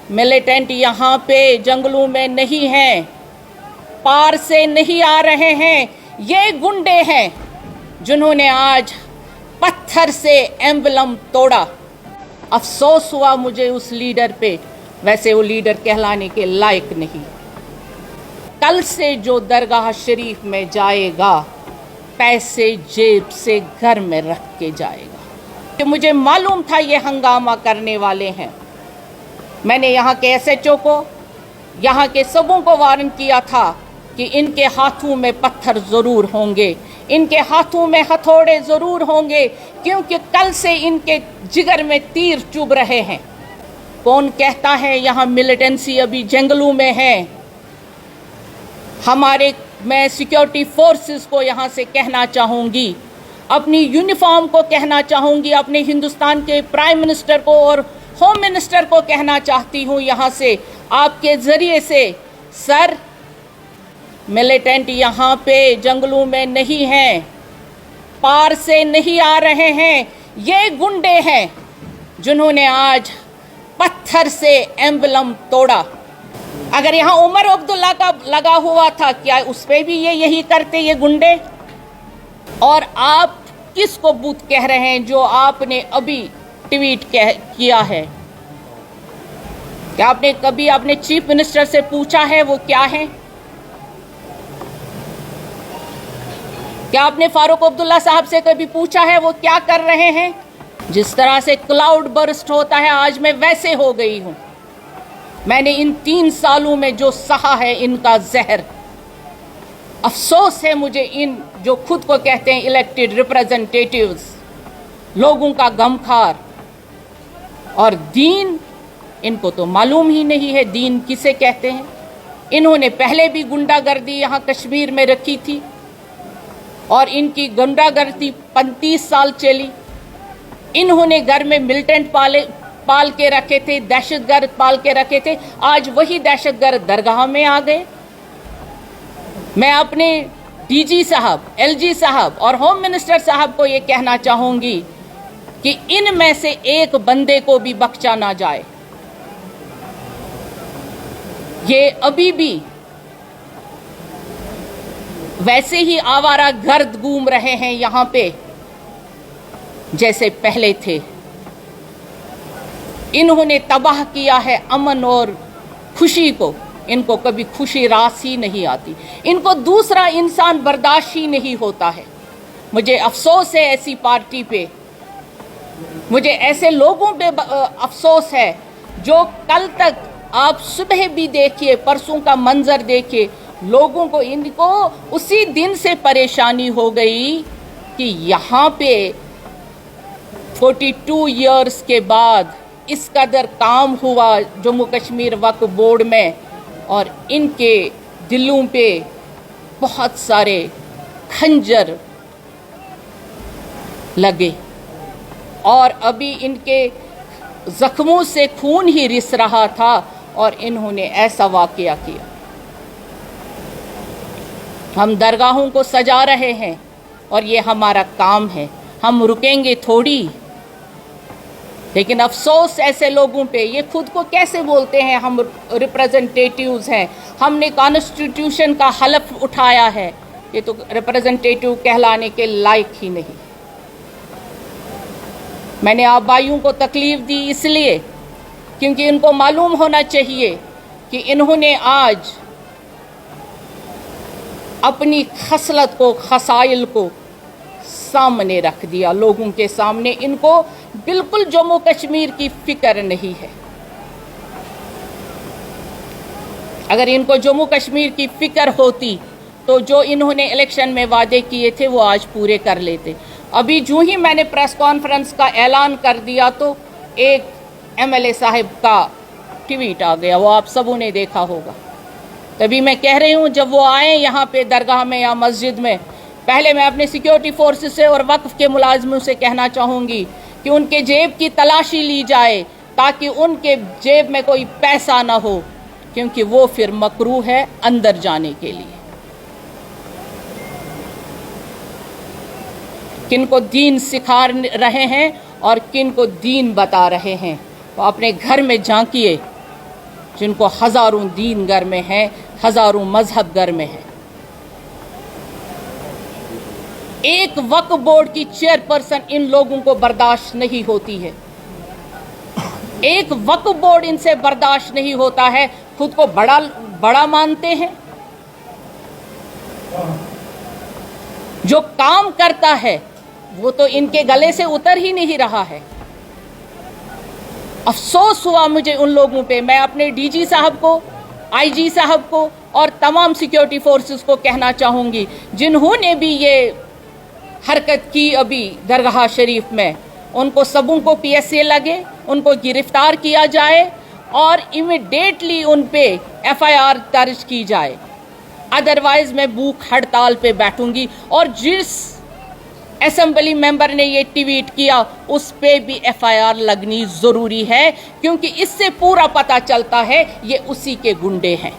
Militant यहाँ पे जंगलों में नहीं हैं, पार से नहीं आ रहे हैं। ये गुंडे हैं जिन्होंने आज पत्थर से एम्बलम तोड़ा। अफसोस हुआ मुझे उस लीडर पे, वैसे वो लीडर कहलाने के लायक नहीं। कल से जो दरगाह शरीफ में जाएगा, पैसे जेब से घर में रख के जाएगा। कि मुझे मालूम था ये हंगामा करने वाले हैं। मैंने यहाँ के एसएचओ को, यहाँ के सबों को वार्न किया था कि इनके हाथों में पत्थर ज़रूर होंगे, इनके हाथों में हथौड़े ज़रूर होंगे, क्योंकि कल से इनके जिगर में तीर चुभ रहे हैं। कौन कहता है यहाँ मिलिटेंसी अभी जंगलों में है? मैं सिक्योरिटी फोर्सेस को यहाँ से कहना चाहूँगी, अपनी यूनिफॉर्म को कहना चाहूँगी, अपने हिंदुस्तान के प्राइम मिनिस्टर को और होम मिनिस्टर को कहना चाहती हूँ यहाँ से आपके ज़रिए से, सर मिलिटेंट यहाँ पे जंगलों में नहीं हैं, पार से नहीं आ रहे हैं। ये गुंडे हैं जिन्होंने आज पत्थर से एम्बलम तोड़ा। अगर यहाँ उमर अब्दुल्ला का लगा हुआ था, क्या उस पर भी ये यही करते ये गुंडे? और आप किसको बूत कह रहे हैं जो आपने अभी ट्वीट किया है? क्या आपने कभी अपने चीफ मिनिस्टर से पूछा है वो क्या है? क्या आपने फारूक अब्दुल्ला साहब से कभी पूछा है वो क्या कर रहे हैं? जिस तरह से क्लाउड बर्स्ट होता है, आज मैं वैसे हो गई हूं। मैंने इन 3 सालों में जो सहा है इनका जहर, अफसोस है मुझे इन जो खुद को कहते हैं इलेक्टेड रिप्रेजेंटेटिव्स, लोगों का गमखार। और दीन, इनको तो मालूम ही नहीं है दीन किसे कहते हैं। इन्होंने पहले भी गुंडागर्दी यहाँ कश्मीर में रखी थी और इनकी गुंडागर्दी 35 साल चली। इन्होंने घर में मिलिटेंट पाल के रखे थे, दहशतगर्द पाल के रखे थे। आज वही दहशतगर्द दरगाह में आ गए। मैं अपने डीजी साहब, एलजी साहब और होम मिनिस्टर साहब को ये कहना चाहूँगी कि इनमें से एक बंदे को भी बख्शा ना जाए। ये अभी भी वैसे ही आवारा गर्द घूम रहे हैं यहाँ पे जैसे पहले थे। इन्होंने तबाह किया है अमन और खुशी को। इनको कभी खुशी रास ही नहीं आती, इनको दूसरा इंसान बर्दाश्त ही नहीं होता है। मुझे अफसोस है ऐसी पार्टी पे, मुझे ऐसे लोगों पे अफसोस है जो कल तक आप सुबह भी देखिए, परसों का मंजर देखिए, लोगों को इनको उसी दिन से परेशानी हो गई कि यहाँ पे 42 इयर्स के बाद इस कदर काम हुआ जम्मू कश्मीर वक्फ बोर्ड में और इनके दिलों पे बहुत सारे खंजर लगे और अभी इनके जख्मों से खून ही रिस रहा था और इन्होंने ऐसा वाकया किया। हम दरगाहों को सजा रहे हैं और ये हमारा काम है, हम रुकेंगे थोड़ी। लेकिन अफसोस ऐसे लोगों पे, ये खुद को कैसे बोलते हैं हम रिप्रेजेंटेटिव्स हैं, हमने कॉन्स्टिट्यूशन का हलफ उठाया है, ये तो रिप्रेजेंटेटिव कहलाने के लायक ही नहीं। मैंने आप भाइयों को तकलीफ दी इसलिए क्योंकि इनको मालूम होना चाहिए कि इन्होंने आज अपनी खसलत को, खसाइल को सामने रख दिया लोगों के सामने। इनको बिल्कुल जम्मू कश्मीर की फिक्र नहीं है। अगर इनको जम्मू कश्मीर की फिक्र होती तो जो इन्होंने इलेक्शन में वादे किए थे वो आज पूरे कर लेते। अभी जो ही मैंने प्रेस कॉन्फ्रेंस का ऐलान कर दिया तो एक एमएलए साहब का ट्वीट आ गया, वो आप सबों ने देखा होगा। तभी मैं कह रही हूँ जब वो आए यहाँ पे दरगाह में या मस्जिद में, पहले मैं अपने सिक्योरिटी फोर्सेस से और वक्फ के मुलाजमों से कहना चाहूँगी कि उनके जेब की तलाशी ली जाए ताकि उनके जेब में कोई पैसा ना हो, क्योंकि वो फिर मकरूह है अंदर जाने के लिए। किन को दीन सिखा रहे हैं और किन को दीन बता रहे हैं, तो अपने घर में झांकिए جن کو ہزاروں دین گھر میں ہیں، ہزاروں مذہب گھر میں ہیں۔ ایک وقف بورڈ کی چیئرپرسن ان لوگوں کو برداشت نہیں ہوتی ہے، ایک وقف بورڈ ان سے برداشت نہیں ہوتا ہے، خود کو بڑا مانتے ہیں۔ جو کام کرتا ہے وہ تو ان کے گلے سے اتر ہی نہیں رہا ہے۔ افسوس ہوا مجھے ان لوگوں پہ۔ میں اپنے ڈی جی صاحب کو، آئی جی صاحب کو اور تمام سیکیورٹی فورسز کو کہنا چاہوں گی جنہوں نے بھی یہ حرکت کی ابھی درگاہ شریف میں، ان کو سبوں کو پی ایس اے لگے، ان کو گرفتار کیا جائے اور امیڈیٹلی ان پہ ایف آئی آر درج کی جائے، ادروائز میں بھوک ہڑتال پہ بیٹھوں گی۔ اور جس اسمبلی ممبر نے یہ ٹویٹ کیا اس پہ بھی ایف آئی آر لگنی ضروری ہے، کیونکہ اس سے پورا پتہ چلتا ہے یہ اسی کے گنڈے ہیں۔